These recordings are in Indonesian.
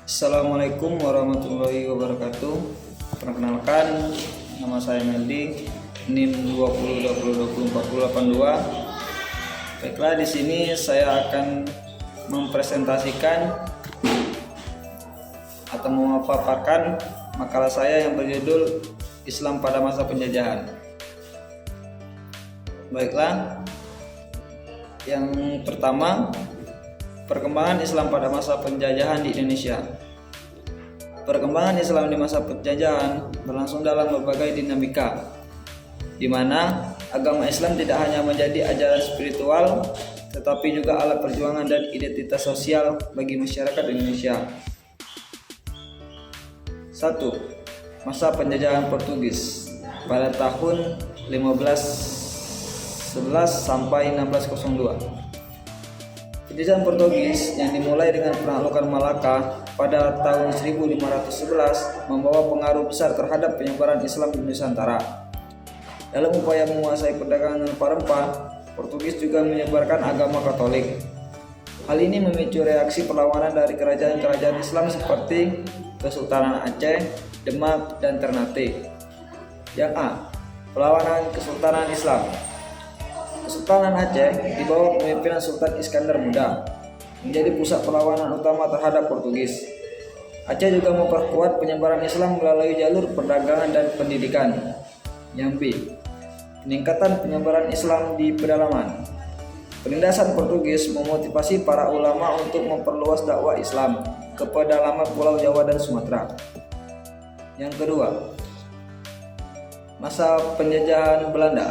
Assalamualaikum warahmatullahi wabarakatuh. Perkenalkan, nama saya Meldi, NIM 2020204082. Baiklah, di sini saya akan mempresentasikan atau memaparkan makalah saya yang berjudul Islam pada masa penjajahan. Baiklah, yang pertama, perkembangan Islam pada masa penjajahan di Indonesia. Perkembangan Islam di masa penjajahan berlangsung dalam berbagai dinamika, di mana agama Islam tidak hanya menjadi ajaran spiritual, tetapi juga alat perjuangan dan identitas sosial bagi masyarakat Indonesia. 1. Masa penjajahan Portugis pada tahun 1511 sampai 1602. Penjajahan Portugis yang dimulai dengan penaklukan Malaka pada tahun 1511 membawa pengaruh besar terhadap penyebaran Islam di Nusantara. Dalam upaya menguasai perdagangan rempah-rempah, Portugis juga menyebarkan agama Katolik. Hal ini memicu reaksi perlawanan dari kerajaan-kerajaan Islam seperti Kesultanan Aceh, Demak, dan Ternate. Yang A. Perlawanan Kesultanan Islam. Kesultanan Aceh di bawah kepemimpinan Sultan Iskandar Muda menjadi pusat perlawanan utama terhadap Portugis. Aceh juga memperkuat penyebaran Islam melalui jalur perdagangan dan pendidikan. Yang B. Peningkatan penyebaran Islam di pedalaman. Penindasan Portugis memotivasi para ulama untuk memperluas dakwah Islam ke pedalaman Pulau Jawa dan Sumatera. Yang kedua, masa penjajahan Belanda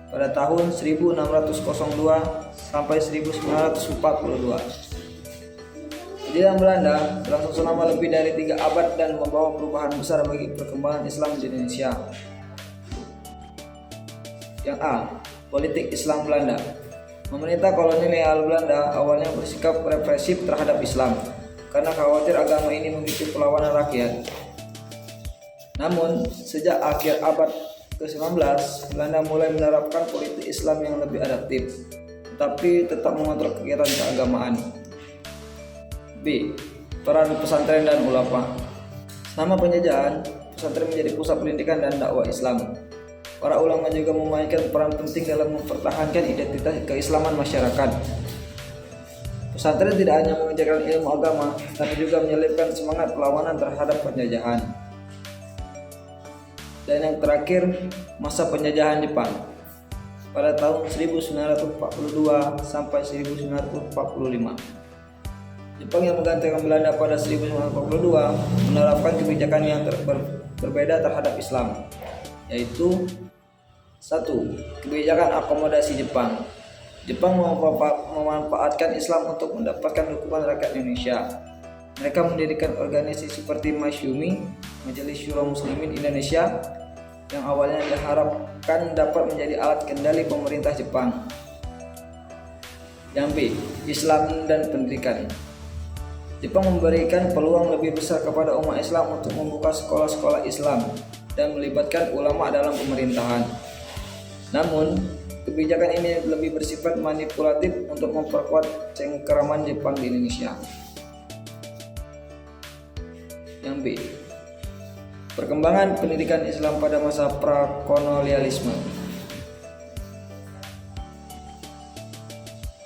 pada tahun 1602 sampai 1942. Penjajahan Belanda berlangsung selama lebih dari 3 abad dan membawa perubahan besar bagi perkembangan Islam di Indonesia. Yang A. Politik Islam Belanda. Pemerintah kolonial Belanda awalnya bersikap represif terhadap Islam karena khawatir agama ini memicu perlawanan rakyat. Namun, sejak akhir abad ke-19, Belanda mulai menerapkan politik Islam yang lebih adaptif, tetapi tetap mengontrol kegiatan keagamaan. B. Peran pesantren dan ulama. Selama penjajahan, pesantren menjadi pusat pendidikan dan dakwah Islam. Para ulama juga memainkan peran penting dalam mempertahankan identitas keislaman masyarakat. Pesantren tidak hanya mengajarkan ilmu agama, tapi juga menyelipkan semangat perlawanan terhadap penjajahan. Dan yang terakhir, masa penjajahan Jepang pada tahun 1942 sampai 1945. Jepang yang menggantikan Belanda pada 1942 menerapkan kebijakan yang berbeda terhadap Islam, yaitu 1. Kebijakan akomodasi Jepang. Jepang memanfaatkan Islam untuk mendapatkan dukungan rakyat Indonesia. Mereka mendirikan organisasi seperti Masyumi, Majelis Syura Muslimin Indonesia, yang awalnya diharapkan dapat menjadi alat kendali pemerintah Jepang. Yang B. Islam dan pendidikan. Jepang memberikan peluang lebih besar kepada umat Islam untuk membuka sekolah-sekolah Islam dan melibatkan ulama dalam pemerintahan. Namun, kebijakan ini lebih bersifat manipulatif untuk memperkuat cengkeraman Jepang di Indonesia. Yang B. Perkembangan pendidikan Islam pada masa prakolonialisme.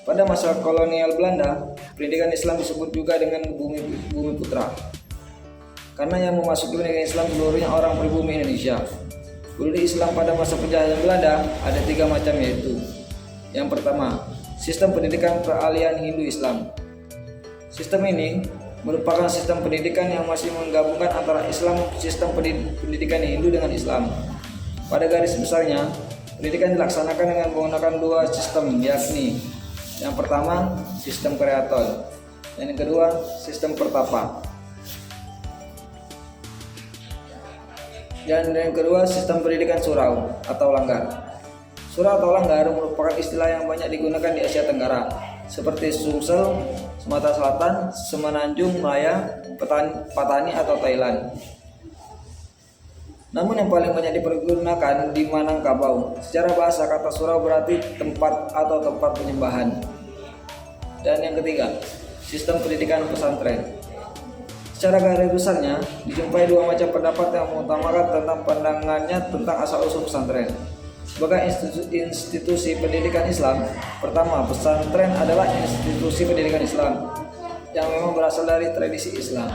Pada masa kolonial Belanda, pendidikan Islam disebut juga dengan bumi putra, karena yang memasuki pendidikan Islam seluruhnya orang pribumi Indonesia. Pendidikan Islam pada masa penjajahan Belanda ada 3 macam, yaitu: yang pertama, sistem pendidikan peralihan Hindu-Islam. Sistem ini merupakan sistem pendidikan yang masih menggabungkan antara Islam sistem pendidikan Hindu dengan Islam. Pada garis besarnya, pendidikan dilaksanakan dengan menggunakan 2 sistem, yakni yang pertama sistem kreaton dan yang kedua sistem pertapa. Dan yang kedua sistem pendidikan surau atau langgar. Surau atau langgar merupakan istilah yang banyak digunakan di Asia Tenggara, seperti Sumsel, Sumatera Selatan, Semenanjung, Malaya, Patani atau Thailand. Namun yang paling banyak dipergunakan di Minangkabau. Secara bahasa, kata surau berarti tempat atau tempat penyembahan. Dan yang ketiga, sistem pendidikan pesantren. Secara garis besarnya, dijumpai dua macam pendapat yang mengutamakan tentang pandangannya tentang asal-usul pesantren. Sebagai institusi pendidikan Islam, pertama, pesantren adalah institusi pendidikan Islam yang memang berasal dari tradisi Islam.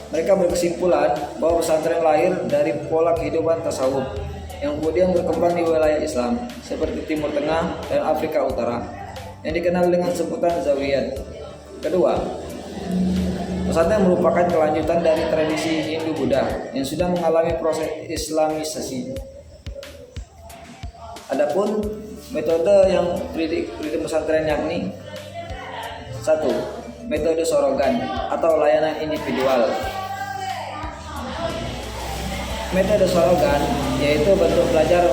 Mereka berkesimpulan bahwa pesantren lahir dari pola kehidupan tasawuf yang kemudian berkembang di wilayah Islam seperti Timur Tengah dan Afrika Utara yang dikenal dengan sebutan Zawiyat. Kedua, pesantren merupakan kelanjutan dari tradisi Hindu-Buddha yang sudah mengalami proses Islamisasi. Adapun metode yang pendidik pesantren yakni 1. Metode sorogan atau layanan individual. Metode sorogan yaitu bentuk belajar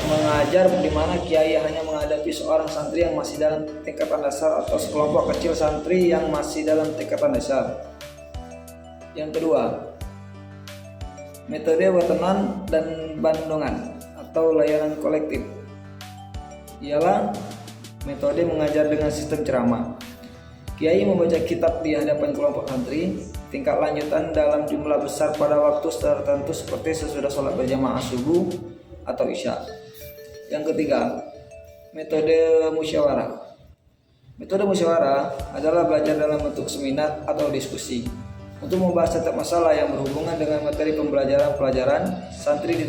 mengajar di mana kiai hanya menghadapi seorang santri yang masih dalam tingkatan dasar atau sekelompok kecil santri yang masih dalam tingkatan dasar. Yang kedua, metode wetenan dan bandongan atau layanan kolektif ialah metode mengajar dengan sistem ceramah. Kiai membaca kitab di hadapan kelompok santri tingkat lanjutan dalam jumlah besar pada waktu tertentu seperti sesudah sholat berjamaah subuh atau isya. Yang ketiga, metode musyawarah. Metode musyawarah adalah belajar dalam bentuk seminar atau diskusi untuk membahas setiap masalah yang berhubungan dengan materi pelajaran santri di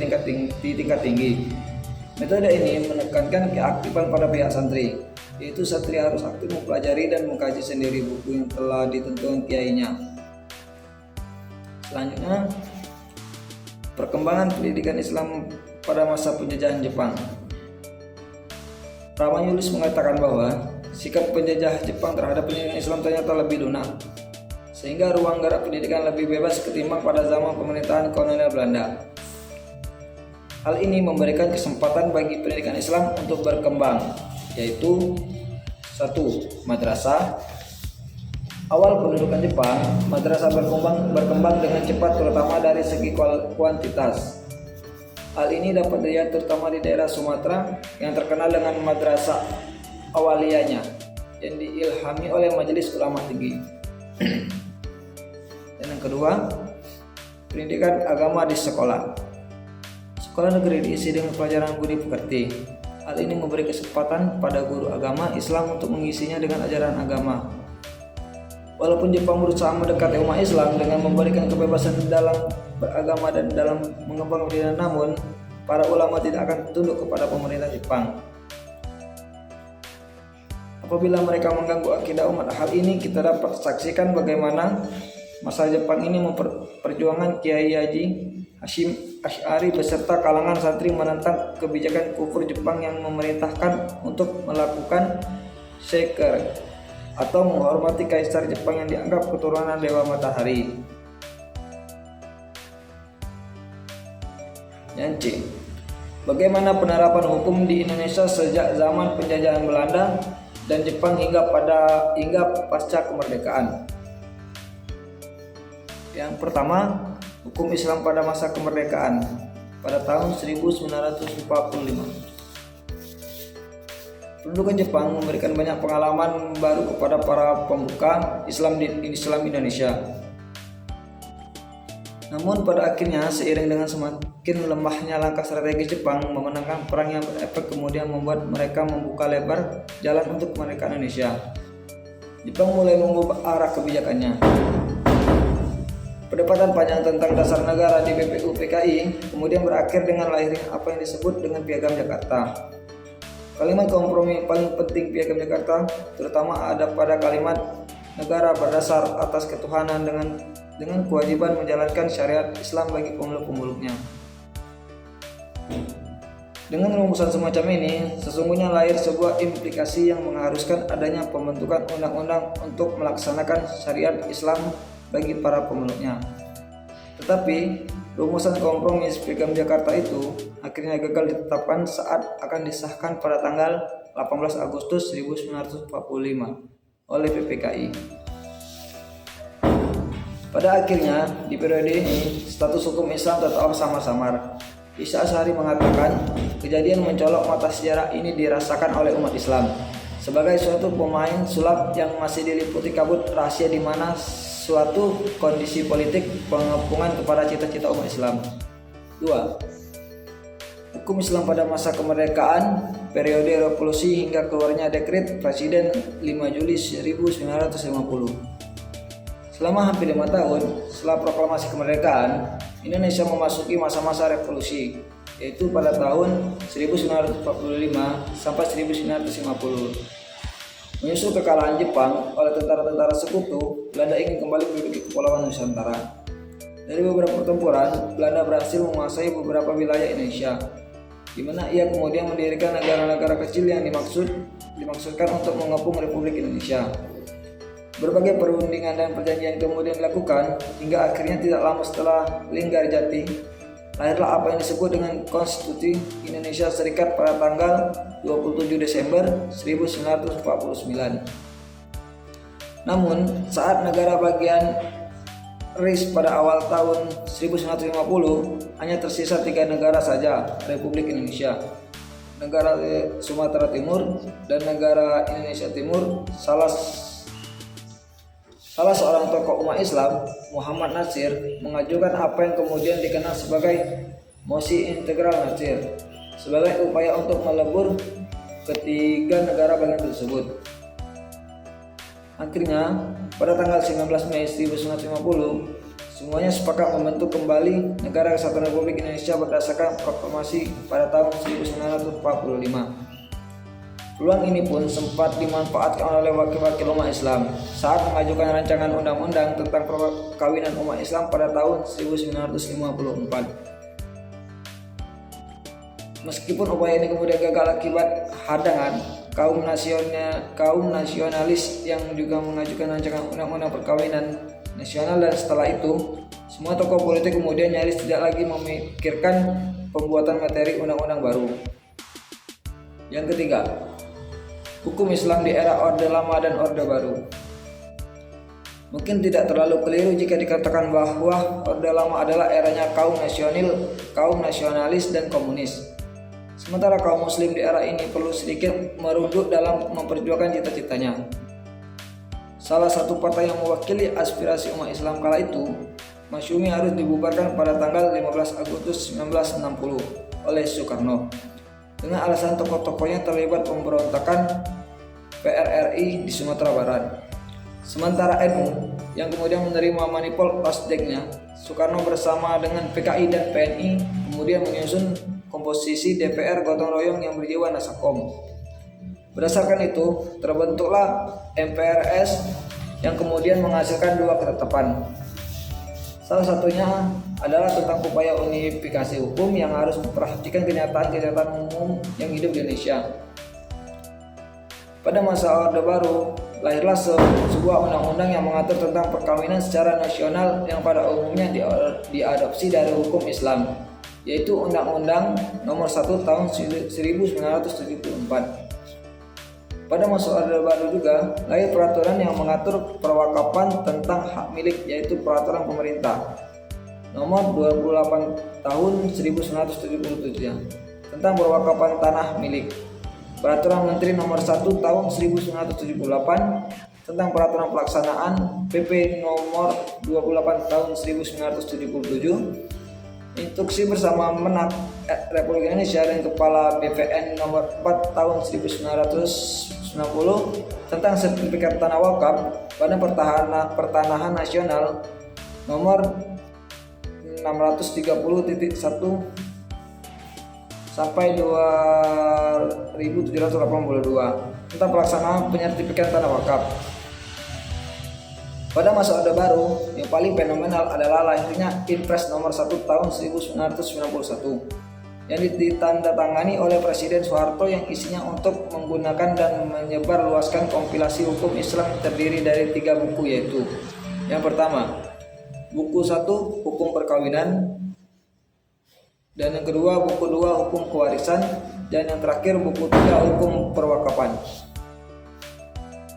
tingkat tinggi. Metode ini menekankan keaktifan pada pihak santri, yaitu santri harus aktif mempelajari dan mengkaji sendiri buku yang telah ditentukan kiainya. Selanjutnya, perkembangan pendidikan Islam pada masa penjajahan Jepang. Ramanyulis mengatakan bahwa sikap penjajah Jepang terhadap pendidikan Islam ternyata lebih lunak, sehingga ruang gerak pendidikan lebih bebas ketimbang pada zaman pemerintahan kolonial Belanda. Hal ini memberikan kesempatan bagi pendidikan Islam untuk berkembang, yaitu 1. Madrasah. Awal pendudukan Jepang, madrasah berkembang dengan cepat terutama dari segi kuantitas. Hal ini dapat dilihat terutama di daerah Sumatera yang terkenal dengan madrasah awaliyahnya yang diilhami oleh Majelis Ulama Tinggi. Dan yang kedua, pendidikan agama di sekolah. Sekolah negeri diisi dengan pelajaran budi pekerti. Hal ini memberi kesempatan pada guru agama Islam untuk mengisinya dengan ajaran agama. Walaupun Jepang berusaha mendekati umat Islam dengan memberikan kebebasan dalam beragama dan dalam mengembangkan pendidikan, namun para ulama tidak akan tunduk kepada pemerintah Jepang. Apabila mereka mengganggu akidah umat, hal ini kita dapat saksikan bagaimana masa Jepang ini memperjuangkan Kiai Haji Hashim Asy'ari beserta kalangan santri menentang kebijakan kufur Jepang yang memerintahkan untuk melakukan syukur atau menghormati kaisar Jepang yang dianggap keturunan Dewa Matahari. Yang C. Bagaimana penerapan hukum di Indonesia sejak zaman penjajahan Belanda dan Jepang hingga pasca kemerdekaan. Yang pertama, hukum Islam pada masa kemerdekaan pada tahun 1945. Pendudukan Jepang memberikan banyak pengalaman baru kepada para pembuka Islam Indonesia. Namun pada akhirnya seiring dengan semakin lemahnya langkah strategis Jepang memenangkan perang yang berefek kemudian membuat mereka membuka lebar jalan untuk kemerdekaan Indonesia, Jepang mulai mengubah arah kebijakannya. Perdebatan panjang tentang dasar negara di BPUPKI kemudian berakhir dengan lahirnya apa yang disebut dengan Piagam Jakarta. Kalimat kompromi paling penting Piagam Jakarta terutama ada pada kalimat negara berdasar atas ketuhanan dengan kewajiban menjalankan syariat Islam bagi pemeluk-pemeluknya. Dengan rumusan semacam ini, sesungguhnya lahir sebuah implikasi yang mengharuskan adanya pembentukan undang-undang untuk melaksanakan syariat Islam bagi para pemeluknya. Tetapi rumusan kompromi Piagam Jakarta itu akhirnya gagal ditetapkan saat akan disahkan pada tanggal 18 Agustus 1945 oleh PPKI. Pada akhirnya di periode ini status hukum Islam tetap samar-samar. Isa Asy'ari mengatakan kejadian mencolok mata sejarah ini dirasakan oleh umat Islam sebagai suatu pemain sulap yang masih diliputi kabut rahasia di mana suatu kondisi politik pengepungan kepada cita-cita umat Islam. 2. Hukum Islam pada masa kemerdekaan, periode revolusi hingga keluarnya dekret Presiden 5 Juli 1950. Selama hampir 5 tahun setelah proklamasi kemerdekaan, Indonesia memasuki masa-masa revolusi, yaitu pada tahun 1945 sampai 1950. Menyusul kekalahan Jepang oleh tentara-tentara sekutu, Belanda ingin kembali menduduki Kepulauan Nusantara. Dari beberapa pertempuran, Belanda berhasil menguasai beberapa wilayah Indonesia, di mana ia kemudian mendirikan negara-negara kecil yang dimaksudkan untuk mengepung Republik Indonesia. Berbagai perundingan dan perjanjian kemudian dilakukan hingga akhirnya tidak lama setelah Linggarjati, lahirlah apa yang disebut dengan Konstitusi Indonesia Serikat pada tanggal 27 Desember 1949. Namun, saat negara bagian RIS pada awal tahun 1950, hanya tersisa 3 negara saja Republik Indonesia, negara Sumatera Timur, dan negara Indonesia Timur. Salah seorang tokoh umat Islam, Muhammad Natsir, mengajukan apa yang kemudian dikenal sebagai Mosi Integral Natsir sebagai upaya untuk melebur ketiga negara bagian tersebut. Akhirnya, pada tanggal 19 Mei 1950, semuanya sepakat membentuk kembali Negara Kesatuan Republik Indonesia berdasarkan proklamasi pada tahun 1945. Peluang ini pun sempat dimanfaatkan oleh wakil-wakil umat Islam saat mengajukan rancangan undang-undang tentang perkawinan umat Islam pada tahun 1954. Meskipun upaya ini kemudian gagal akibat hadangan kaum nasionalis yang juga mengajukan rancangan undang-undang perkawinan nasional, dan setelah itu semua tokoh politik kemudian nyaris tidak lagi memikirkan pembuatan materi undang-undang baru. Yang ketiga, hukum Islam di era Orde Lama dan Orde Baru. Mungkin tidak terlalu keliru jika dikatakan bahwa Orde Lama adalah eranya kaum nasionalis dan komunis. Sementara kaum muslim di era ini perlu sedikit merunduk dalam memperjuangkan cita-citanya. Salah satu partai yang mewakili aspirasi umat Islam kala itu, Masyumi, harus dibubarkan pada tanggal 15 Agustus 1960 oleh Soekarno dengan alasan tokoh-tokohnya terlibat pemberontakan PRRI di Sumatera Barat. Sementara NU yang kemudian menerima manipul pasdeknya, Soekarno bersama dengan PKI dan PNI kemudian menyusun komposisi DPR gotong royong yang berjiwa nasakom. Berdasarkan itu, terbentuklah MPRS yang kemudian menghasilkan 2 ketetapan. Salah satunya adalah tentang upaya unifikasi hukum yang harus memperhatikan kenyataan umum yang hidup di Indonesia. Pada masa Orde Baru, lahirlah sebuah undang-undang yang mengatur tentang perkawinan secara nasional yang pada umumnya diadopsi dari hukum Islam, yaitu Undang-Undang Nomor 1 Tahun 1974. Pada masa Orde Baru juga lahir peraturan yang mengatur perwakapan tentang hak milik, yaitu Peraturan Pemerintah Nomor 28 Tahun 1977 tentang perwakapan tanah milik, Peraturan Menteri Nomor 1 Tahun 1978 tentang Peraturan Pelaksanaan PP Nomor 28 Tahun 1977, Instruksi Bersama Menak Republik Indonesia dan Kepala BPN Nomor 4 Tahun 1990 tentang Sertifikat Tanah Wakaf Badan Pertanahan Nasional Nomor 630.1 sampai 2782 tentang pelaksanaan penyertifikan tanah wakaf. Pada masa Orde Baru, yang paling fenomenal adalah lahirnya Inpres Nomor 1 Tahun 1991 yang ditandatangani oleh Presiden Soeharto, yang isinya untuk menggunakan dan menyebarluaskan kompilasi hukum Islam terdiri dari 3 buku, yaitu yang pertama, buku 1 Hukum Perkawinan, dan yang kedua buku 2 Hukum Kewarisan, dan yang terakhir buku 3 Hukum Perwakapan.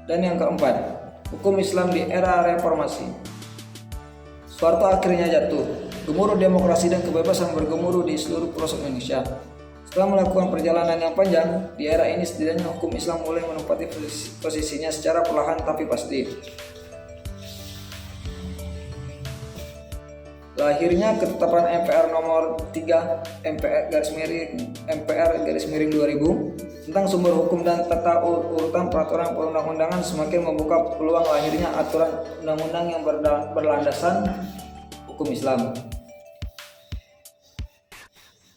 Dan yang keempat, Hukum Islam di Era Reformasi. Soeharto akhirnya jatuh. Gemuruh demokrasi dan kebebasan bergemuruh di seluruh pelosok Indonesia. Setelah melakukan perjalanan yang panjang, di era ini setidaknya hukum Islam mulai menempati posisinya secara perlahan tapi pasti. Lahirnya ketetapan MPR nomor 3 MPR garis miring 2000 tentang sumber hukum dan tata urutan peraturan perundang-undangan semakin membuka peluang lahirnya aturan undang-undang yang berlandasan hukum Islam.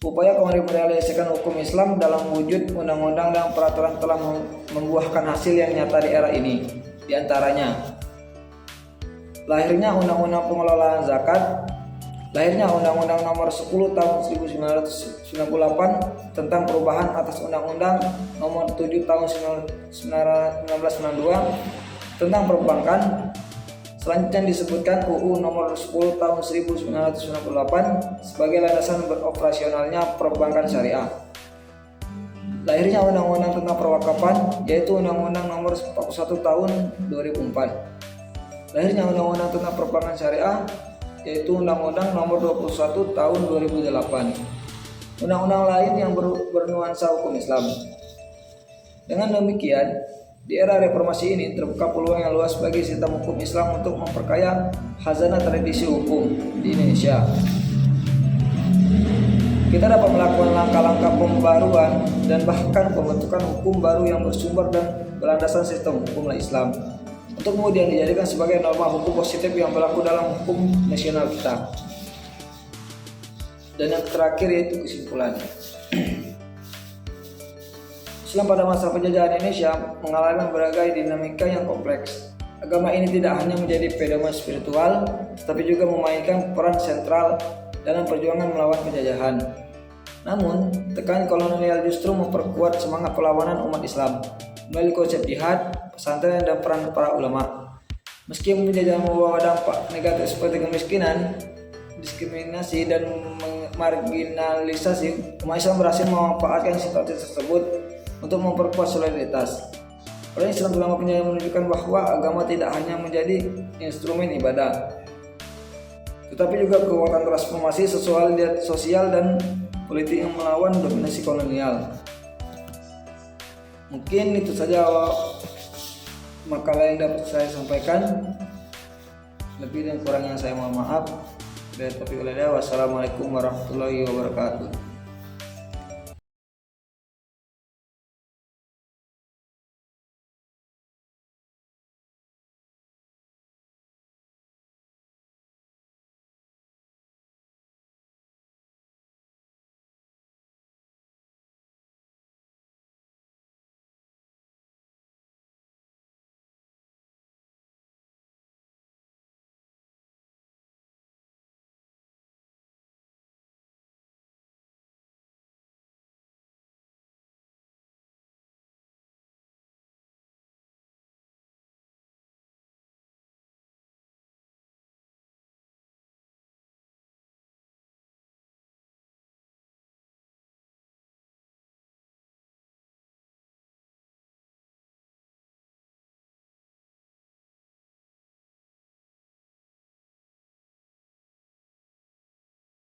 Upaya merealisasikan hukum Islam dalam wujud undang-undang dan peraturan telah membuahkan hasil yang nyata di era ini. Di antaranya, lahirnya Undang-Undang Pengelolaan Zakat, lahirnya Undang-Undang Nomor 10 Tahun 1998 tentang perubahan atas Undang-Undang Nomor 7 Tahun 1992 tentang perbankan. Selanjutnya disebutkan UU Nomor 10 Tahun 1998 sebagai landasan beroperasionalnya perbankan syariah. Lahirnya Undang-Undang tentang Perwakapan, yaitu Undang-Undang Nomor 41 Tahun 2004. Lahirnya Undang-Undang tentang Perbankan Syariah, yaitu Undang-Undang Nomor 21 Tahun 2008. Undang-undang lain yang bernuansa hukum Islam. Dengan demikian, di era reformasi ini terbuka peluang yang luas bagi sistem hukum Islam untuk memperkaya khazanah tradisi hukum di Indonesia. Kita dapat melakukan langkah-langkah pembaruan dan bahkan pembentukan hukum baru yang bersumber dan berlandaskan sistem hukum Islam untuk kemudian dijadikan sebagai norma hukum positif yang berlaku dalam hukum nasional kita. Dan yang terakhir yaitu kesimpulan. Islam pada masa penjajahan Indonesia mengalami berbagai dinamika yang kompleks. Agama ini tidak hanya menjadi pedoman spiritual, tetapi juga memainkan peran sentral dalam perjuangan melawan penjajahan. Namun, tekanan kolonial justru memperkuat semangat perlawanan umat Islam melalui konsep jihad, pesantren, dan peran para ulama. Meski penjajahan membawa dampak negatif seperti kemiskinan, diskriminasi, dan marginalisasi, umat Islam berhasil memanfaatkan situasi tersebut untuk memperkuat solidaritas. Oleh Islam selama penjajahan menunjukkan bahwa agama tidak hanya menjadi instrumen ibadah, tetapi juga kekuatan transformasi sosial dan politik yang melawan dominasi kolonial. Mungkin itu saja makalah yang dapat saya sampaikan. Lebih dan kurangnya saya mohon maaf. Wassalamualaikum warahmatullahi wabarakatuh.